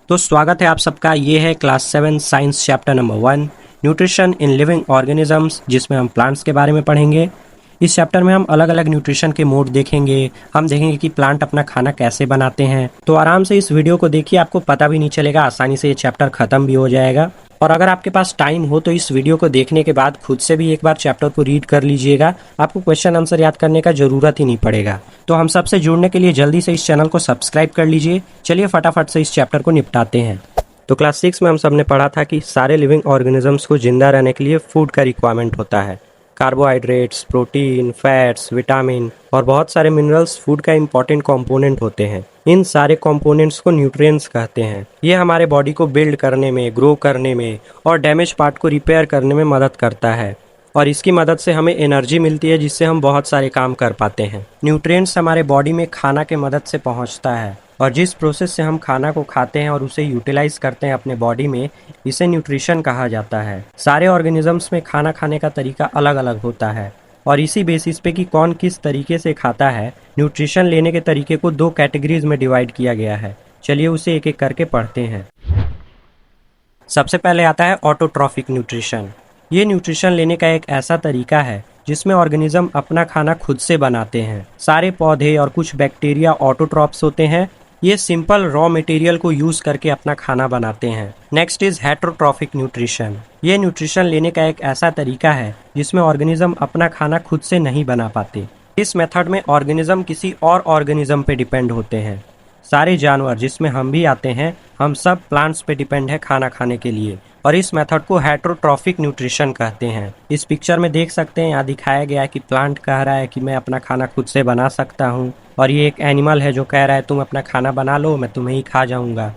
तो स्वागत है आप सबका। ये है class 7 science chapter number 1 nutrition in living organisms, जिसमें हम प्लांट्स के बारे में पढ़ेंगे। इस चैप्टर में हम अलग अलग न्यूट्रिशन के मोड देखेंगे। हम देखेंगे कि प्लांट अपना खाना कैसे बनाते हैं। तो आराम से इस वीडियो को देखिए, आपको पता भी नहीं चलेगा, आसानी से ये चैप्टर खत्म भी हो जाएगा। और अगर आपके पास टाइम हो तो इस वीडियो को देखने के बाद खुद से भी एक बार चैप्टर को रीड कर लीजिएगा। आपको क्वेश्चन आंसर याद करने का जरूरत ही नहीं पड़ेगा। तो हम सबसे जुड़ने के लिए जल्दी से इस चैनल को सब्सक्राइब कर लीजिए। चलिए फटाफट से इस चैप्टर को निपटाते हैं। तो क्लास 6 में हम सब ने पढ़ा था कि सारे लिविंग ऑर्गेनिजम्स को जिंदा रहने के लिए फूड का रिक्वायरमेंट होता है। कार्बोहाइड्रेट्स, प्रोटीन, फैट्स, विटामिन और बहुत सारे मिनरल्स फूड का इंपॉर्टेंट कंपोनेंट होते हैं। इन सारे कंपोनेंट्स को न्यूट्रिएंट्स कहते हैं। ये हमारे बॉडी को बिल्ड करने में, ग्रो करने में और डैमेज पार्ट को रिपेयर करने में मदद करता है। और इसकी मदद से हमें एनर्जी मिलती है, जिससे हम बहुत सारे काम कर पाते हैं। न्यूट्रिएंट्स हमारे बॉडी में खाना के मदद से पहुंचता है, और जिस प्रोसेस से हम खाना को खाते हैं और उसे यूटिलाइज करते हैं अपने बॉडी में, इसे न्यूट्रिशन कहा जाता है। सारे ऑर्गेनिजम्स में खाना खाने का तरीका अलग अलग होता है, और इसी बेसिस पे कि कौन किस तरीके से खाता है, न्यूट्रिशन लेने के तरीके को 2 कैटेगरीज में डिवाइड किया गया है। चलिए उसे एक एक करके पढ़ते हैं। सबसे पहले आता है ऑटोट्रॉफिक न्यूट्रिशन। ये न्यूट्रिशन लेने का एक ऐसा तरीका है जिसमें ऑर्गेनिज्म अपना खाना खुद से बनाते हैं। सारे पौधे और कुछ बैक्टीरिया ऑटोट्रॉप्स होते हैं। ये सिंपल रॉ मटेरियल को यूज करके अपना खाना बनाते हैं। Next is heterotrophic nutrition. ये न्यूट्रिशन लेने का एक ऐसा तरीका है जिसमें ऑर्गेनिज्म अपना खाना खुद से नहीं बना पाते। इस मेथड में ऑर्गेनिज्म किसी और ऑर्गेनिज्म पे डिपेंड होते हैं। सारे जानवर, जिसमें हम भी आते हैं, हम सब प्लांट्स पे डिपेंड है खाना खाने के लिए, और इस मेथड को हेटेरोट्रॉफिक न्यूट्रिशन कहते हैं। इस पिक्चर में देख सकते हैं, यहाँ दिखाया गया है कि प्लांट कह रहा है कि मैं अपना खाना खुद से बना सकता हूँ, और ये एक एनिमल है जो कह रहा है तुम अपना खाना बना लो, मैं तुम्हें ही खा जाऊंगा।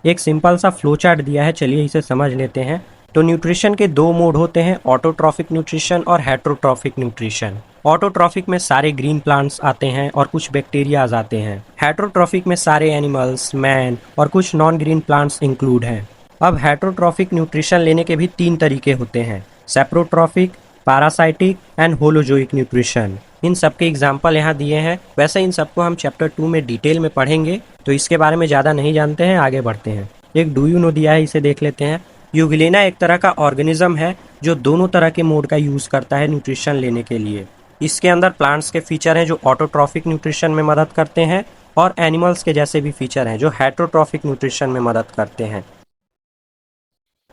एक सिंपल सा फ्लो चार्ट दिया है, चलिए इसे समझ लेते हैं। तो न्यूट्रिशन के 2 मोड होते हैं, ऑटोट्रॉफिक न्यूट्रिशन और हेटेरोट्रॉफिक न्यूट्रिशन। ऑटोट्रॉफिक में सारे ग्रीन प्लांट्स आते हैं और कुछ बैक्टीरियाज आते हैं। हेटेरोट्रॉफिक में सारे एनिमल्स, मैन और कुछ नॉन ग्रीन प्लांट्स इंक्लूड हैं। अब हेटेरोट्रॉफिक न्यूट्रिशन लेने के भी 3 तरीके होते हैं, saprotrophic, parasitic and holozoic nutrition. इन सब के एग्जाम्पल यहाँ दिए हैं। वैसे इन सबको हम चैप्टर 2 में डिटेल में पढ़ेंगे, तो इसके बारे में ज़्यादा नहीं जानते हैं, आगे बढ़ते हैं। एक डू यू नो दिया है, इसे देख लेते हैं। यूगिलेना एक तरह का ऑर्गेनिज्म है जो दोनों तरह के मोड का यूज़ करता है न्यूट्रिशन लेने के लिए। इसके अंदर प्लांट्स के फीचर हैं जो ऑटोट्रॉफिक न्यूट्रिशन में मदद करते हैं, और एनिमल्स के जैसे भी फीचर हैं जो हेटेरोट्रॉफिक न्यूट्रिशन में मदद करते हैं।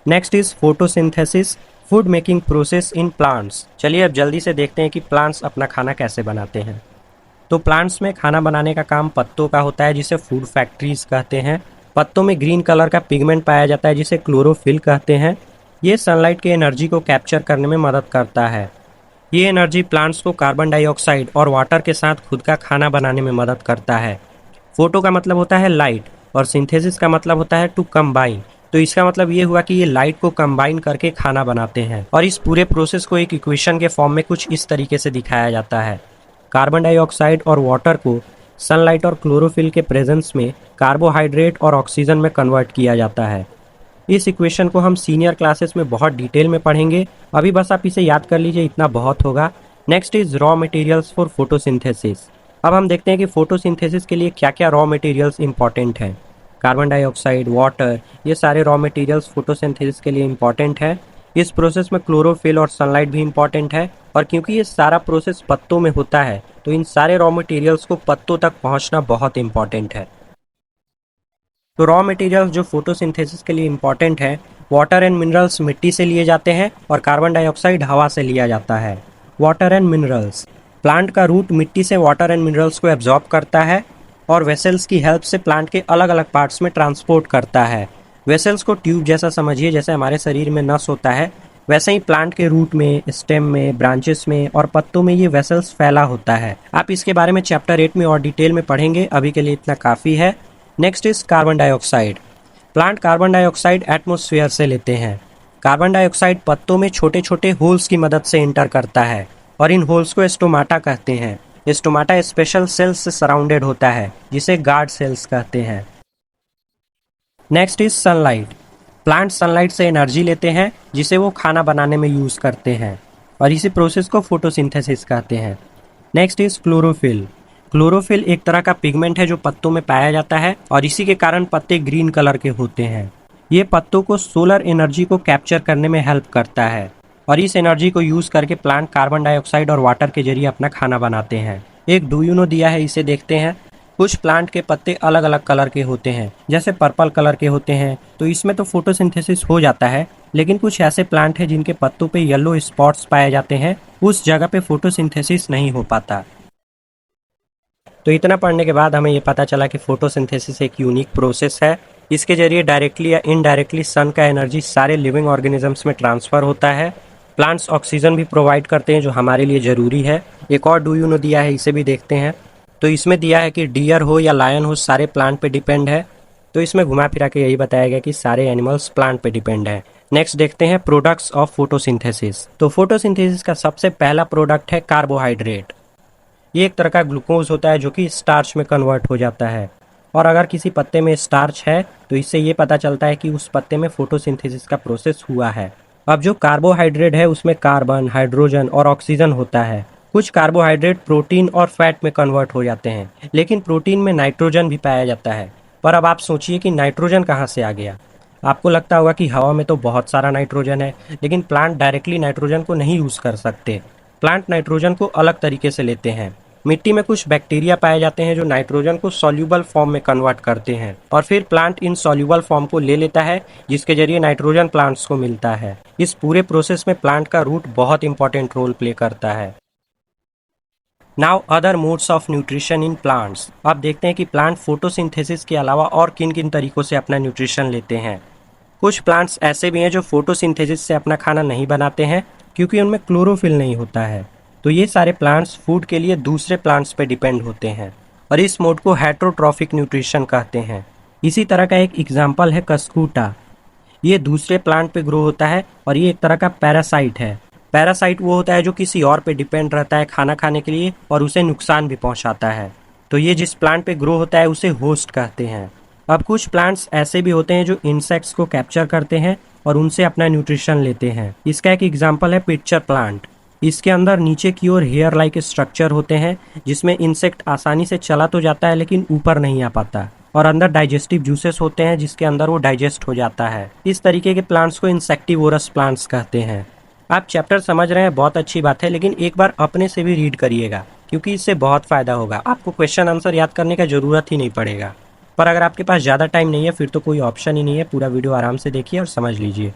Next is photosynthesis, food making process in plants. चलिए अब जल्दी से देखते हैं कि प्लांट्स अपना खाना कैसे बनाते हैं। तो प्लांट्स में खाना बनाने का काम पत्तों का होता है, जिसे फूड फैक्ट्रीज कहते हैं। पत्तों में ग्रीन कलर का पिगमेंट पाया जाता है, जिसे क्लोरोफिल कहते हैं। ये सनलाइट की एनर्जी को कैप्चर करने में मदद करता है। ये एनर्जी प्लांट्स को कार्बन डाइऑक्साइड और वाटर के साथ खुद का खाना बनाने में मदद करता है। फोटो का मतलब होता है लाइट, और सिंथेसिस का मतलब होता है टू कंबाइन। तो इसका मतलब ये हुआ कि ये लाइट को कंबाइन करके खाना बनाते हैं। और इस पूरे प्रोसेस को एक इक्वेशन के फॉर्म में कुछ इस तरीके से दिखाया जाता है। कार्बन डाइऑक्साइड और वाटर को सनलाइट और क्लोरोफिल के प्रेजेंस में कार्बोहाइड्रेट और ऑक्सीजन में कन्वर्ट किया जाता है। इस इक्वेशन को हम सीनियर क्लासेस में बहुत डिटेल में पढ़ेंगे, अभी बस आप इसे याद कर लीजिए, इतना बहुत होगा। Next is raw materials for photosynthesis. अब हम देखते हैं कि फोटोसिंथेसिस के लिए क्या क्या रॉ मटेरियल्स इंपॉर्टेंट हैं। कार्बन डाइऑक्साइड, वाटर, ये सारे रॉ मटेरियल्स फोटोसिंथेसिस के लिए इंपॉर्टेंट है। इस प्रोसेस में क्लोरोफिल और सनलाइट भी इंपॉर्टेंट है, और क्योंकि ये सारा प्रोसेस पत्तों में होता है, तो इन सारे रॉ मटेरियल्स को पत्तों तक पहुंचना बहुत इंपॉर्टेंट है। तो रॉ मटेरियल्स जो फोटोसिंथेसिस के लिए इंपॉर्टेंट है, वाटर एंड मिनरल्स मिट्टी से लिए जाते हैं, और कार्बन डाइऑक्साइड हवा से लिया जाता है। वाटर एंड मिनरल्स, प्लांट का रूट मिट्टी से वाटर एंड मिनरल्स को एब्जॉर्ब करता है, और वेसल्स की हेल्प से प्लांट के अलग अलग पार्ट्स में ट्रांसपोर्ट करता है। वेसल्स को ट्यूब जैसा समझिए, जैसे हमारे शरीर में नस होता है, वैसे ही प्लांट के रूट में, स्टेम में, ब्रांचेस में और पत्तों में ये वेसल्स फैला होता है। आप इसके बारे में चैप्टर 8 में और डिटेल में पढ़ेंगे, अभी के लिए इतना काफ़ी है। Next is carbon dioxide. Plant carbon dioxide atmosphere से लेते हैं। कार्बन डाइऑक्साइड पत्तों में छोटे छोटे होल्स की मदद से एंटर करता है, और इन होल्स को स्टोमाटा कहते हैं। स्टोमाटा स्पेशल सेल्स से सराउंडेड होता है, जिसे गार्ड सेल्स कहते हैं। Next is sunlight. Plant sunlight से एनर्जी लेते हैं, जिसे वो खाना बनाने में यूज करते हैं, और इसी प्रोसेस को फोटोसिंथेसिस कहते हैं। Next is chlorophyll. क्लोरोफिल एक तरह का पिगमेंट है जो पत्तों में पाया जाता है और इसी के कारण पत्ते ग्रीन कलर के होते हैं। ये पत्तों को सोलर एनर्जी को कैप्चर करने में हेल्प करता है और इस एनर्जी को यूज करके प्लांट कार्बन डाइऑक्साइड और वाटर के जरिए अपना खाना बनाते हैं। एक डू यू नो दिया है, इसे देखते हैं। कुछ प्लांट के पत्ते अलग अलग कलर के होते हैं, जैसे पर्पल कलर के होते हैं, तो इसमें तो फोटोसिंथेसिस हो जाता है। लेकिन कुछ ऐसे प्लांट हैं जिनके पत्तों पे येलो स्पॉट्स पाए जाते हैं, उस जगह पे फोटोसिंथेसिस नहीं हो पाता। तो इतना पढ़ने के बाद हमें ये पता चला कि फोटोसिंथेसिस एक यूनिक प्रोसेस है। इसके जरिए डायरेक्टली या इनडायरेक्टली सन का एनर्जी सारे लिविंग ऑर्गेनिजम्स में ट्रांसफ़र होता है। प्लांट्स ऑक्सीजन भी प्रोवाइड करते हैं जो हमारे लिए ज़रूरी है। एक और डू यू नो दिया है, इसे भी देखते हैं। तो इसमें दिया है कि डियर हो या लायन हो, सारे प्लांट पे डिपेंड है। तो इसमें घुमा फिरा के यही बताया गया कि सारे एनिमल्स प्लांट पे डिपेंड है। नेक्स्ट देखते हैं प्रोडक्ट्स ऑफ फोटोसिंथेसिस। तो फोटोसिंथेसिस का सबसे पहला प्रोडक्ट है कार्बोहाइड्रेट। ये एक तरह का ग्लूकोज होता है जो कि स्टार्च में कन्वर्ट हो जाता है। और अगर किसी पत्ते में स्टार्च है तो इससे ये पता चलता है कि उस पत्ते में फोटोसिंथेसिस का प्रोसेस हुआ है। अब जो कार्बोहाइड्रेट है उसमें कार्बन, हाइड्रोजन और ऑक्सीजन होता है। कुछ कार्बोहाइड्रेट प्रोटीन और फैट में कन्वर्ट हो जाते हैं, लेकिन प्रोटीन में नाइट्रोजन भी पाया जाता है। पर अब आप सोचिए कि नाइट्रोजन कहाँ से आ गया। आपको लगता होगा कि हवा में तो बहुत सारा नाइट्रोजन है, लेकिन प्लांट डायरेक्टली नाइट्रोजन को नहीं यूज़ कर सकते। प्लांट नाइट्रोजन को अलग तरीके से लेते हैं। मिट्टी में कुछ बैक्टीरिया पाए जाते हैं जो नाइट्रोजन को सॉल्यूबल फॉर्म में कन्वर्ट करते हैं और फिर प्लांट इन सॉल्यूबल फॉर्म को ले लेता है, जिसके जरिए नाइट्रोजन प्लांट्स को मिलता है। इस पूरे प्रोसेस में प्लांट का रूट बहुत इंपॉर्टेंट रोल प्ले करता है। Now other modes of nutrition in plants. अब देखते हैं कि प्लांट फोटोसिंथेसिस के अलावा और किन किन तरीकों से अपना न्यूट्रिशन लेते हैं। कुछ प्लांट्स ऐसे भी हैं जो फोटोसिंथेसिस से अपना खाना नहीं बनाते हैं क्योंकि उनमें क्लोरोफिल नहीं होता है। तो ये सारे प्लांट्स फूड के लिए दूसरे प्लांट्स पे डिपेंड होते हैं और इस मोड को हेटेरोट्रॉफिक न्यूट्रिशन कहते हैं। इसी तरह का एक एग्जाम्पल है कस्कूटा। ये दूसरे प्लांट पे ग्रो होता है और ये एक तरह का पैरासाइट है। पैरासाइट वो होता है जो किसी और पे डिपेंड रहता है खाना खाने के लिए और उसे नुकसान भी पहुंचाता है। तो ये जिस प्लांट पे ग्रो होता है उसे होस्ट कहते हैं। अब कुछ प्लांट्स ऐसे भी होते हैं जो इंसेक्ट्स को कैप्चर करते हैं और उनसे अपना न्यूट्रिशन लेते हैं। इसका एक एग्जाम्पल है पिक्चर प्लांट। इसके अंदर नीचे की ओर हेयर लाइक स्ट्रक्चर होते हैं जिसमें इंसेक्ट आसानी से चला तो जाता है लेकिन ऊपर नहीं आ पाता, और अंदर डाइजेस्टिव जूसेस होते हैं जिसके अंदर वो डाइजेस्ट हो जाता है। इस तरीके के प्लांट्स को इंसेक्टिवोरस प्लांट्स कहते हैं। आप चैप्टर समझ रहे हैं, बहुत अच्छी बात है, लेकिन एक बार अपने से भी रीड करिएगा क्योंकि इससे बहुत फायदा होगा। आपको क्वेश्चन आंसर याद करने का जरूरत ही नहीं पड़ेगा। पर अगर आपके पास ज़्यादा टाइम नहीं है फिर तो कोई ऑप्शन ही नहीं है, पूरा वीडियो आराम से देखिए और समझ लीजिए।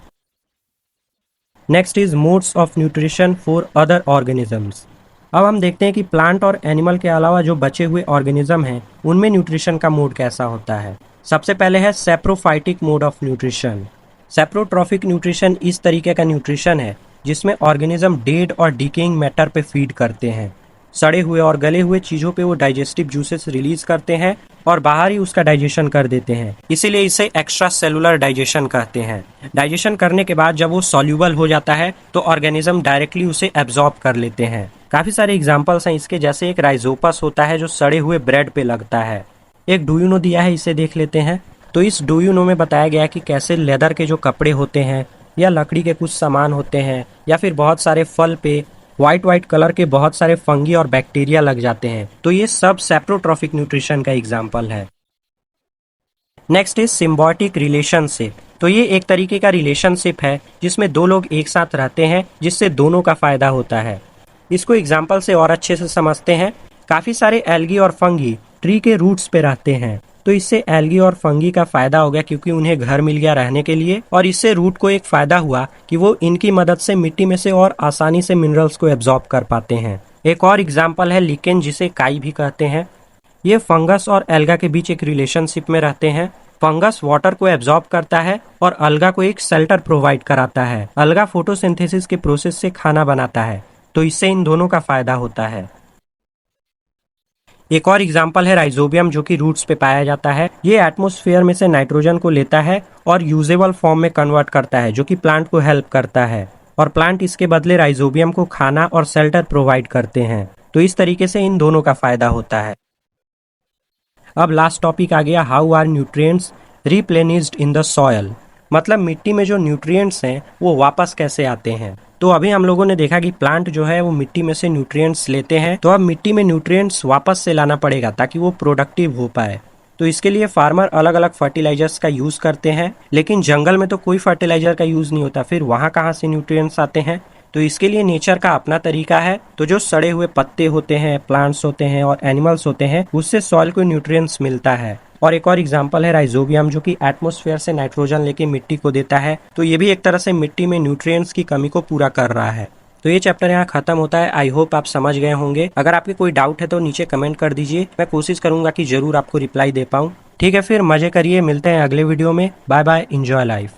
Next is modes of nutrition for other organisms. अब हम देखते हैं कि प्लांट और एनिमल के अलावा जो बचे हुए ऑर्गेनिज्म हैं उनमें न्यूट्रिशन का मोड कैसा होता है। सबसे पहले है saprophytic mode of nutrition. Saprotrophic nutrition इस तरीके का न्यूट्रिशन है जिसमें ऑर्गेनिज्म डेड और डिकेइंग मैटर पे फीड करते हैं। सड़े हुए और गले हुए चीज़ों पे वो डाइजेस्टिव जूसेस रिलीज करते हैं और बाहर ही उसका डाइजेशन कर देते हैं, इसीलिए इसे एक्स्ट्रा सेलुलर डाइजेशन कहते हैं। डाइजेशन करने के बाद जब वो सॉल्यूबल हो जाता है तो ऑर्गेनिज्म डायरेक्टली उसे एब्जॉर्ब कर लेते हैं। काफ़ी सारे एग्जाम्पल्स हैं इसके, जैसे एक राइजोपस होता है जो सड़े हुए ब्रेड पे लगता है। एक डू यू नो दिया है, इसे देख लेते हैं। तो इस डू यू नो में बताया गया है कि कैसे लेदर के जो कपड़े होते हैं या लकड़ी के कुछ सामान होते हैं या फिर बहुत सारे फल पे वाइट कलर के बहुत सारे फंगी और बैक्टीरिया लग जाते हैं। तो ये सब सेप्रोट्रॉफिक न्यूट्रिशन का एग्जाम्पल है। Next is symbiotic relationship. तो ये एक तरीके का रिलेशनशिप है जिसमें दो लोग एक साथ रहते हैं जिससे दोनों का फायदा होता है। इसको एग्जाम्पल से और अच्छे से समझते हैं। काफ़ी सारे एल्गी और फंगी ट्री के रूट्स पे रहते हैं, तो इससे एल्गी और फंगी का फायदा हो गया क्योंकि उन्हें घर मिल गया रहने के लिए, और इससे रूट को एक फायदा हुआ कि वो इनकी मदद से मिट्टी में से और आसानी से मिनरल्स को एब्जॉर्ब कर पाते हैं। एक और एग्जाम्पल है लिकेन, जिसे काई भी कहते हैं। ये फंगस और एल्गा के बीच एक रिलेशनशिप में रहते हैं। फंगस वाटर को एब्जॉर्ब करता है और अलगा को एक शेल्टर प्रोवाइड कराता है। अलगा फोटोसिंथेसिस के प्रोसेस से खाना बनाता है, तो इससे इन दोनों का फायदा होता है। एक और एग्जाम्पल है राइजोबियम, जो कि रूट्स पे पाया जाता है। ये एटमॉस्फेयर में से नाइट्रोजन को लेता है और यूजेबल फॉर्म में कन्वर्ट करता है, जो कि प्लांट को हेल्प करता है, और प्लांट इसके बदले राइजोबियम को खाना और शेल्टर प्रोवाइड करते हैं। तो इस तरीके से इन दोनों का फायदा होता है। अब लास्ट टॉपिक आ गया, how are nutrients replenished in the soil. मतलब मिट्टी में जो न्यूट्रिएंट्स हैं वो वापस कैसे आते हैं। तो अभी हम लोगों ने देखा कि प्लांट जो है वो मिट्टी में से न्यूट्रिएंट्स लेते हैं, तो अब मिट्टी में न्यूट्रिएंट्स वापस से लाना पड़ेगा ताकि वो प्रोडक्टिव हो पाए। तो इसके लिए फार्मर अलग अलग फर्टिलाइजर्स का यूज करते हैं, लेकिन जंगल में तो कोई फर्टिलाइजर का यूज नहीं होता, फिर वहाँ कहाँ से न्यूट्रिएंट्स आते हैं? तो इसके लिए नेचर का अपना तरीका है। तो जो सड़े हुए पत्ते होते हैं, प्लांट्स होते हैं और एनिमल्स होते हैं, उससे सॉइल को न्यूट्रिएंट्स मिलता है। और एक और एग्जांपल है राइजोबियम, जो कि एटमॉस्फेयर से नाइट्रोजन लेके मिट्टी को देता है। तो ये भी एक तरह से मिट्टी में न्यूट्रिएंट्स की कमी को पूरा कर रहा है। तो ये चैप्टर यहाँ खत्म होता है। आई होप आप समझ गए होंगे। अगर आपके कोई डाउट है तो नीचे कमेंट कर दीजिए, मैं कोशिश करूंगा कि जरूर आपको रिप्लाई दे पाऊँ। ठीक है, फिर मजे करिए, मिलते हैं अगले वीडियो में। Bye bye, enjoy life.